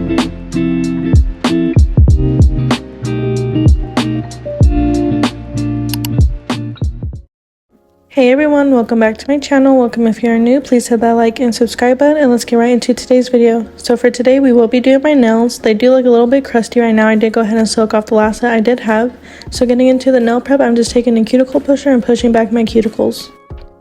Hey everyone, welcome back to my channel. Welcome if you are new. Please hit that like and subscribe button, and let's get right into today's video. So for today we will be doing my nails. They do look a little bit crusty right now. I did go ahead and soak off the last set I did have. So getting into the nail prep, I'm just taking a cuticle pusher and pushing back my cuticles.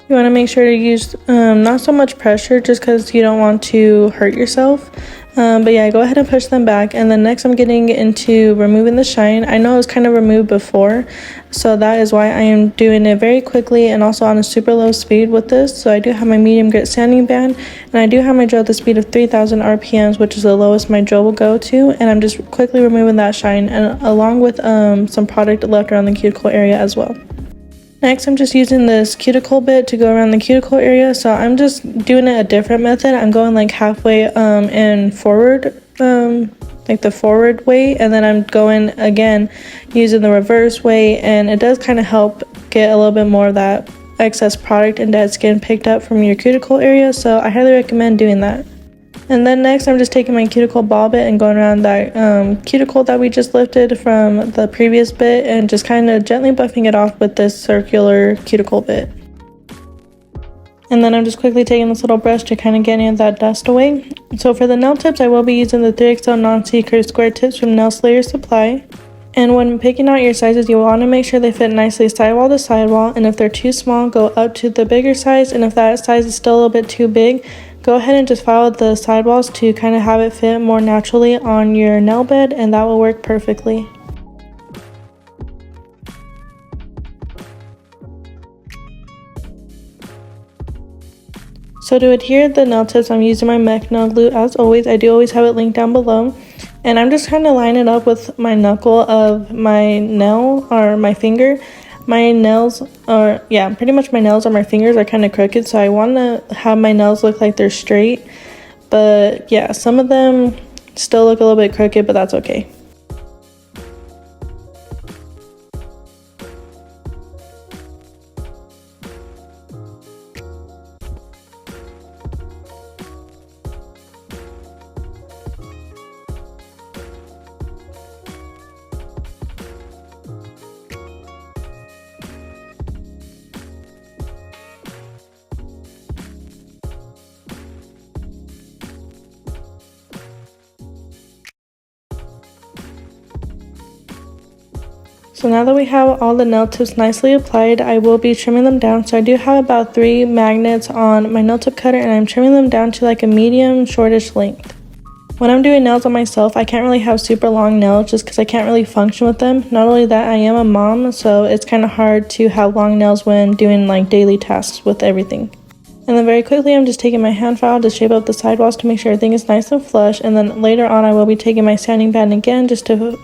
You want to make sure to use not so much pressure, just because you don't want to hurt yourself. But yeah, go ahead and push them back. And then next I'm getting into removing the shine. I know it was kind of removed before, so that is why I am doing it very quickly and also on a super low speed with this. So I do have my medium grit sanding band, and I do have my drill at the speed of 3000 RPMs, which is the lowest my drill will go to. And I'm just quickly removing that shine, and along with some product left around the cuticle area as well. Next, I'm just using this cuticle bit to go around the cuticle area. So I'm just doing it a different method. I'm going like halfway and forward, like the forward way, and then I'm going again using the reverse way, and it does kind of help get a little bit more of that excess product and dead skin picked up from your cuticle area. So I highly recommend doing that. And then next I'm just taking my cuticle ball bit and going around that cuticle that we just lifted from the previous bit, and just kind of gently buffing it off with this circular cuticle bit. And then I'm just quickly taking this little brush to kind of get any of that dust away. So for the nail tips, I will be using the 3XL non-secret square tips from Nail Slayer Supply. And when picking out your sizes, you want to make sure they fit nicely sidewall to sidewall, and if they're too small, go up to the bigger size, and if that size is still a little bit too big, go ahead and just follow the sidewalls to kind of have it fit more naturally on your nail bed, and that will work perfectly. So to adhere the nail tips, I'm using my mech nail glue as always. I do always have it linked down below. And I'm just kind of lining it up with my knuckle of my nail or my finger. My nails are, yeah, pretty much my nails on my fingers are kind of crooked, so I want to have my nails look like they're straight. But yeah, some of them still look a little bit crooked, but that's okay. So now that we have all the nail tips nicely applied, I will be trimming them down. So I do have about 3 magnets on my nail tip cutter, and I'm trimming them down to like a medium shortish length. When I'm doing nails on myself, I can't really have super long nails just because I can't really function with them. Not only that, I am a mom, so it's kind of hard to have long nails when doing like daily tasks with everything. And then very quickly, I'm just taking my hand file to shape up the sidewalls to make sure everything is nice and flush. And then later on, I will be taking my sanding band again just to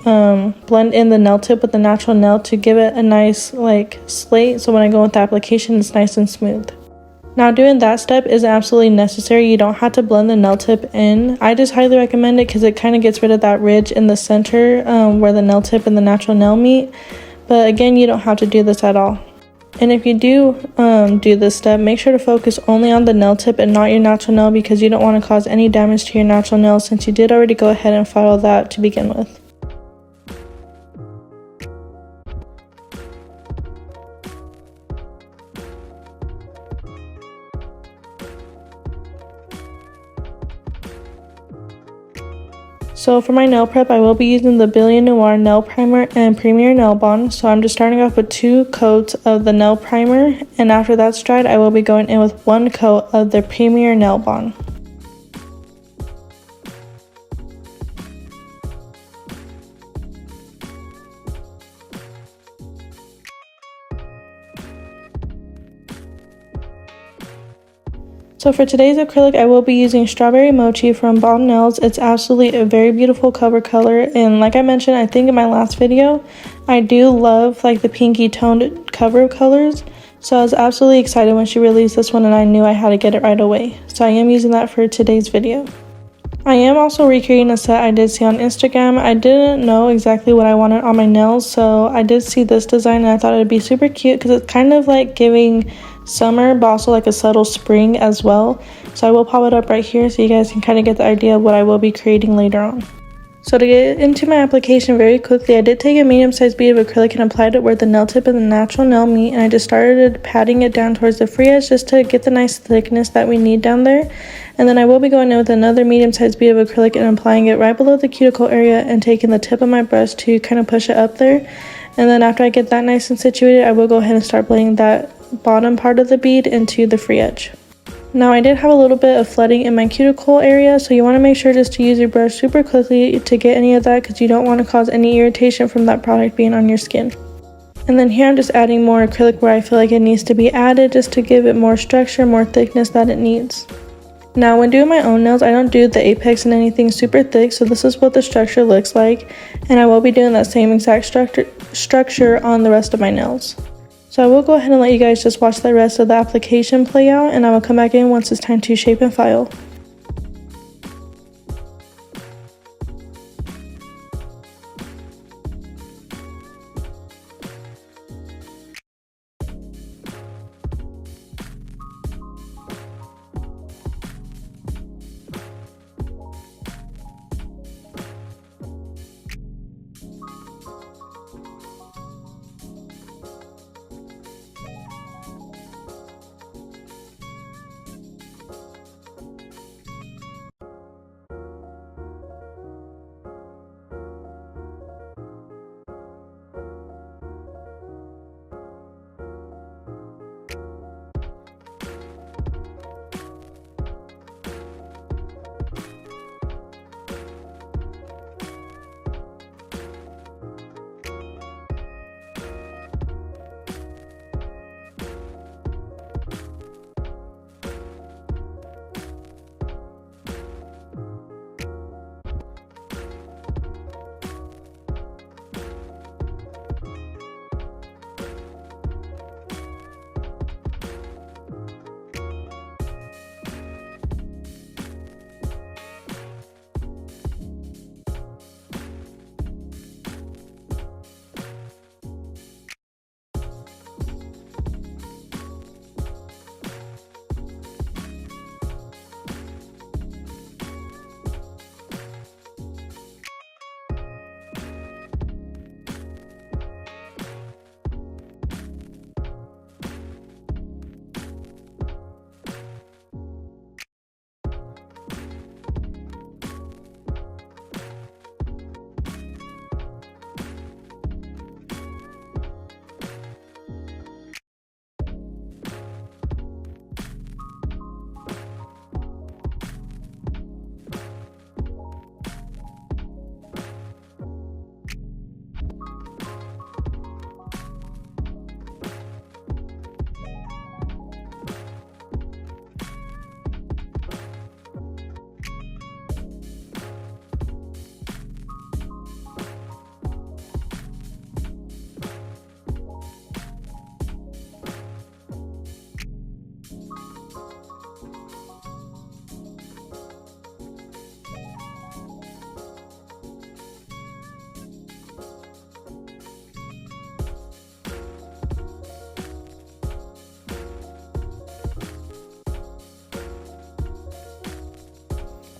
blend in the nail tip with the natural nail to give it a nice like slate. So when I go with the application, it's nice and smooth. Now doing that step is absolutely necessary. You don't have to blend the nail tip in. I just highly recommend it because it kind of gets rid of that ridge in the center where the nail tip and the natural nail meet. But again, you don't have to do this at all. And if you do do this step, make sure to focus only on the nail tip and not your natural nail, because you don't want to cause any damage to your natural nail since you did already go ahead and file that to begin with. So for my nail prep, I will be using the Brilliant Noir Nail Primer and Premier Nail Bond. So I'm just starting off with 2 coats of the nail primer, and after that's dried, I will be going in with 1 coat of the Premier Nail Bond. So for today's acrylic, I will be using Strawberry Mochi from Bomb Nails. It's absolutely a very beautiful cover color, and like I mentioned, I think in my last video, I do love like the pinky toned cover colors. So I was absolutely excited when she released this one, and I knew I had to get it right away. So I am using that for today's video. I am also recreating a set I did see on Instagram. I didn't know exactly what I wanted on my nails, so I did see this design and I thought it would be super cute because it's kind of like giving summer, but also like a subtle spring as well. So I will pop it up right here so you guys can kind of get the idea of what I will be creating later on. So to get into my application very quickly, I did take a medium-sized bead of acrylic and applied it where the nail tip and the natural nail meet, and I just started patting it down towards the free edge just to get the nice thickness that we need down there. And then I will be going in with another medium-sized bead of acrylic and applying it right below the cuticle area and taking the tip of my brush to kind of push it up there. And then after I get that nice and situated, I will go ahead and start blending that bottom part of the bead into the free edge. Now I did have a little bit of flooding in my cuticle area, so you want to make sure just to use your brush super quickly to get any of that, because you don't want to cause any irritation from that product being on your skin. And then here I'm just adding more acrylic where I feel like it needs to be added, just to give it more structure, more thickness that it needs. Now when doing my own nails, I don't do the apex and anything super thick, so this is what the structure looks like, and I will be doing that same exact structure on the rest of my nails. So I will go ahead and let you guys just watch the rest of the application play out, and I will come back in once it's time to shape and file.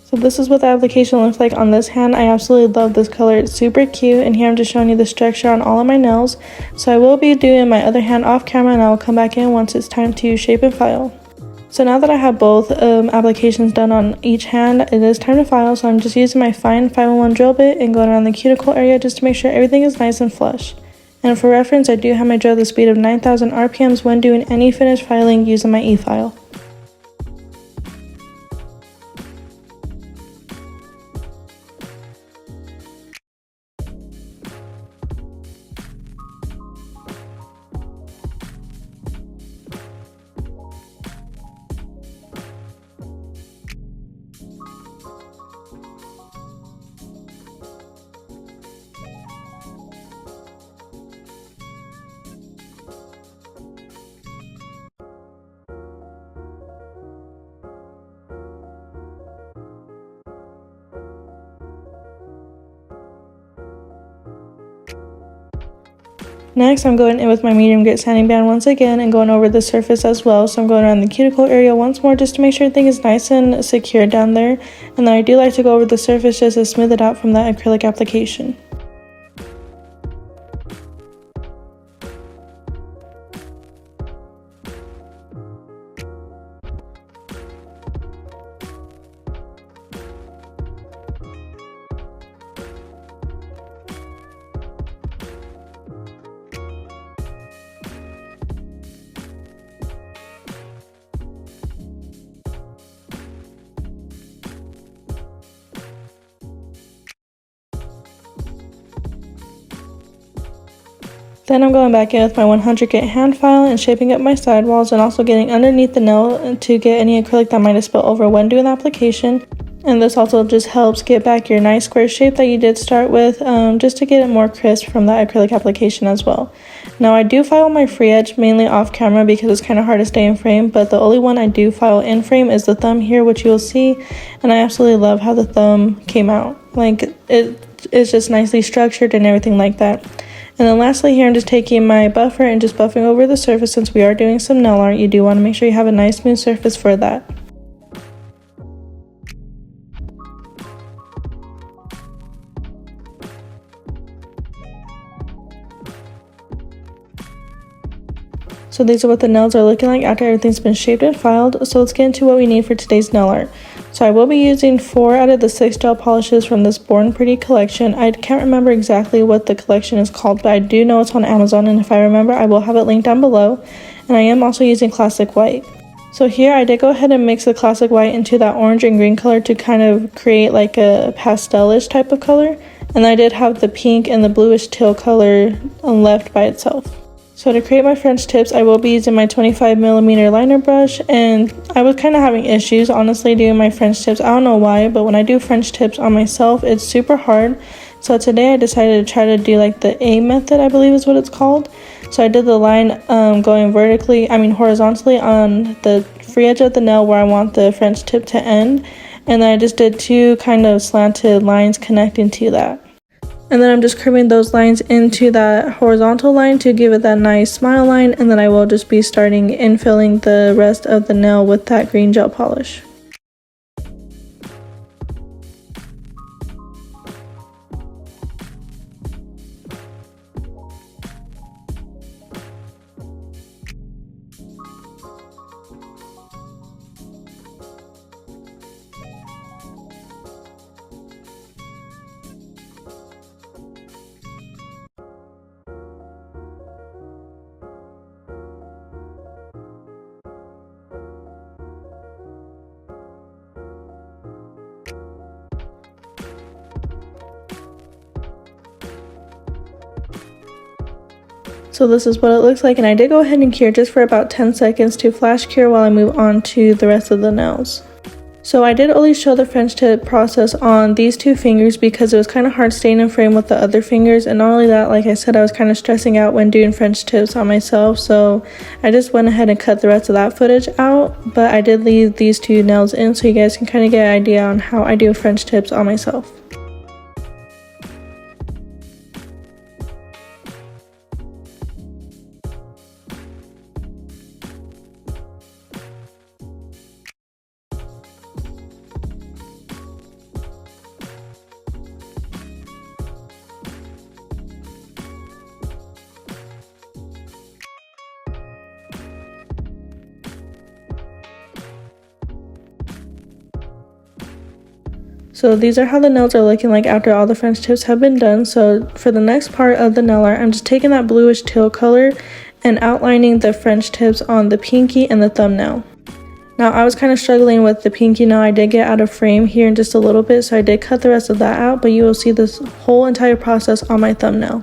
So this is what the application looks like on this hand. I absolutely love this color. It's super cute. And here I'm just showing you the structure on all of my nails. So I will be doing my other hand off camera, and I will come back in once it's time to shape and file. So now that I have both applications done on each hand, it is time to file. So I'm just using my fine 501 drill bit and going around the cuticle area just to make sure everything is nice and flush. And for reference, I do have my drill at the speed of 9,000 RPMs when doing any finished filing using my e-file. Next, I'm going in with my medium grit sanding band once again and going over the surface as well. So I'm going around the cuticle area once more just to make sure everything is nice and secure down there. And then I do like to go over the surface just to smooth it out from that acrylic application. Then I'm going back in with my 100 grit hand file and shaping up my sidewalls and also getting underneath the nail to get any acrylic that might have spilled over when doing the application. And this also just helps get back your nice square shape that you did start with, just to get it more crisp from that acrylic application as well. Now I do file my free edge mainly off camera because it's kind of hard to stay in frame, but the only one I do file in frame is the thumb here, which you'll see, and I absolutely love how the thumb came out. Like, it's just nicely structured and everything like that. And then lastly here, I'm just taking my buffer and just buffing over the surface. Since we are doing some nail art, you do want to make sure you have a nice smooth surface for that. So these are what the nails are looking like after everything's been shaped and filed. So let's get into what we need for today's nail art. So I will be using 4 out of the 6 gel polishes from this Born Pretty collection. I can't remember exactly what the collection is called, but I do know it's on Amazon, and if I remember, I will have it linked down below. And I am also using Classic White. So here I did go ahead and mix the Classic White into that orange and green color to kind of create like a pastelish type of color. And I did have the pink and the bluish teal color left by itself. So to create my French tips, I will be using my 25mm liner brush, and I was kind of having issues honestly doing my French tips. I don't know why, but when I do French tips on myself, it's super hard. So today I decided to try to do like the A method, I believe is what it's called. So I did the line going horizontally on the free edge of the nail where I want the French tip to end, and then I just did 2 kind of slanted lines connecting to that. And then I'm just curving those lines into that horizontal line to give it that nice smile line, and then I will just be starting infilling the rest of the nail with that green gel polish. So this is what it looks like, and I did go ahead and cure just for about 10 seconds to flash cure while I move on to the rest of the nails. So I did only show the French tip process on these 2 fingers because it was kind of hard staying in frame with the other fingers, and not only that, like I said, I was kind of stressing out when doing French tips on myself, so I just went ahead and cut the rest of that footage out, but I did leave these 2 nails in so you guys can kind of get an idea on how I do French tips on myself. So these are how the nails are looking like after all the French tips have been done. So for the next part of the nail art, I'm just taking that bluish teal color and outlining the French tips on the pinky and the thumbnail. Now I was kind of struggling with the pinky nail. I did get out of frame here in just a little bit, so I did cut the rest of that out, but you will see this whole entire process on my thumbnail.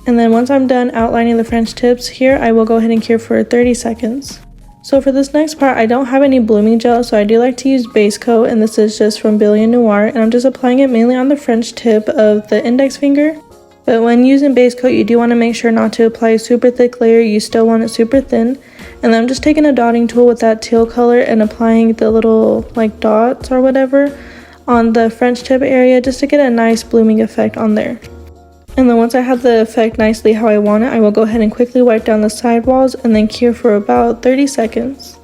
And then once I'm done outlining the French tips here, I will go ahead and cure for 30 seconds. So for this next part, I don't have any blooming gel, so I do like to use base coat, and this is just from Brilliant Noir, and I'm just applying it mainly on the French tip of the index finger. But when using base coat, you do want to make sure not to apply a super thick layer, you still want it super thin. And then I'm just taking a dotting tool with that teal color and applying the little like dots or whatever on the French tip area just to get a nice blooming effect on there. And then once I have the effect nicely how I want it, I will go ahead and quickly wipe down the sidewalls and then cure for about 30 seconds.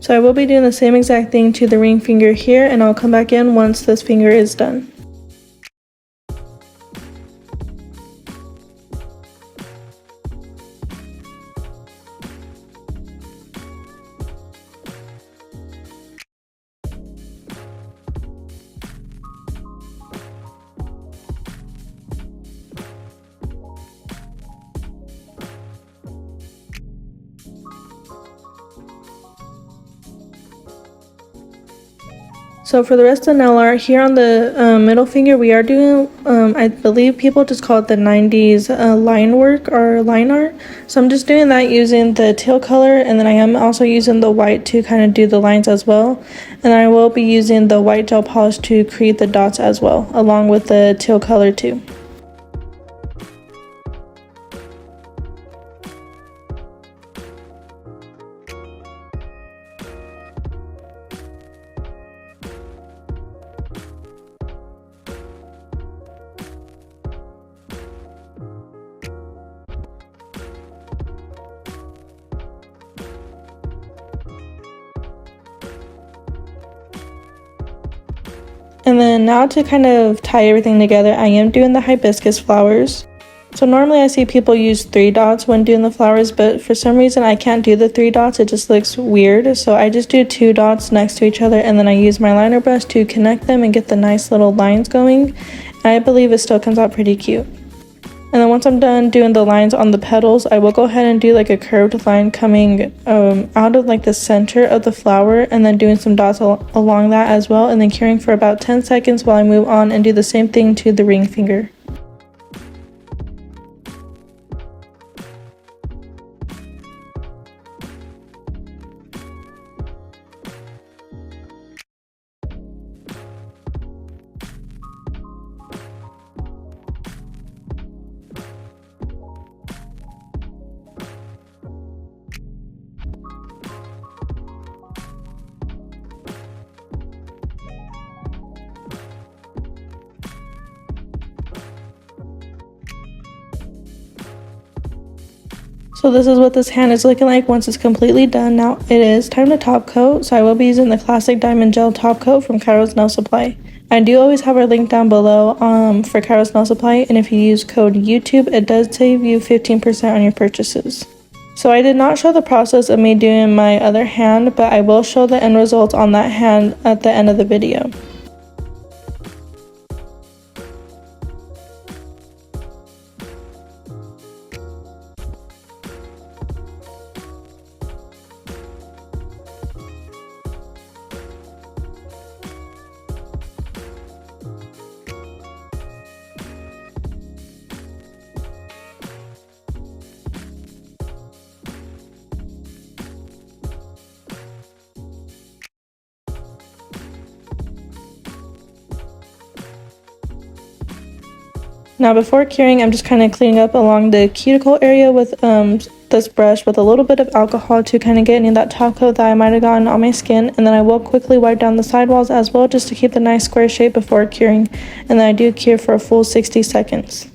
So I will be doing the same exact thing to the ring finger here, and I'll come back in once this finger is done. So for the rest of the nail art, here on the middle finger, we are doing, I believe people just call it the 90s line work or line art. So I'm just doing that using the teal color, and then I am also using the white to kind of do the lines as well. And I will be using the white gel polish to create the dots as well, along with the teal color too. And then now to kind of tie everything together, I am doing the hibiscus flowers. So normally I see people use 3 dots when doing the flowers, but for some reason I can't do the 3 dots, it just looks weird. So I just do 2 dots next to each other, and then I use my liner brush to connect them and get the nice little lines going. And I believe it still comes out pretty cute. And then once I'm done doing the lines on the petals, I will go ahead and do like a curved line coming out of like the center of the flower, and then doing some dots along that as well, and then curing for about 10 seconds while I move on and do the same thing to the ring finger. So this is what this hand is looking like once it's completely done. Now it is time to top coat, so I will be using the classic diamond gel top coat from KAIROSE Nail Supply. I do always have our link down below for KAIROSE Nail Supply, and if you use code YouTube, it does save you 15% on your purchases. So I did not show the process of me doing my other hand, but I will show the end results on that hand at the end of the video. Now before curing, I'm just kind of cleaning up along the cuticle area with this brush with a little bit of alcohol to kind of get any of that top coat that I might have gotten on my skin, and then I will quickly wipe down the sidewalls as well just to keep the nice square shape before curing, and then I do cure for a full 60 seconds.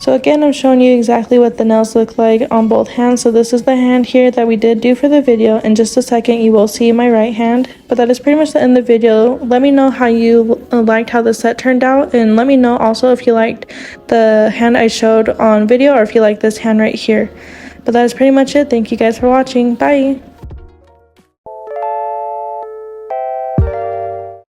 So again, I'm showing you exactly what the nails look like on both hands. So this is the hand here that we did do for the video. In just a second, you will see my right hand. But that is pretty much the end of the video. Let me know how you liked how the set turned out. And let me know also if you liked the hand I showed on video or if you like this hand right here. But that is pretty much it. Thank you guys for watching. Bye!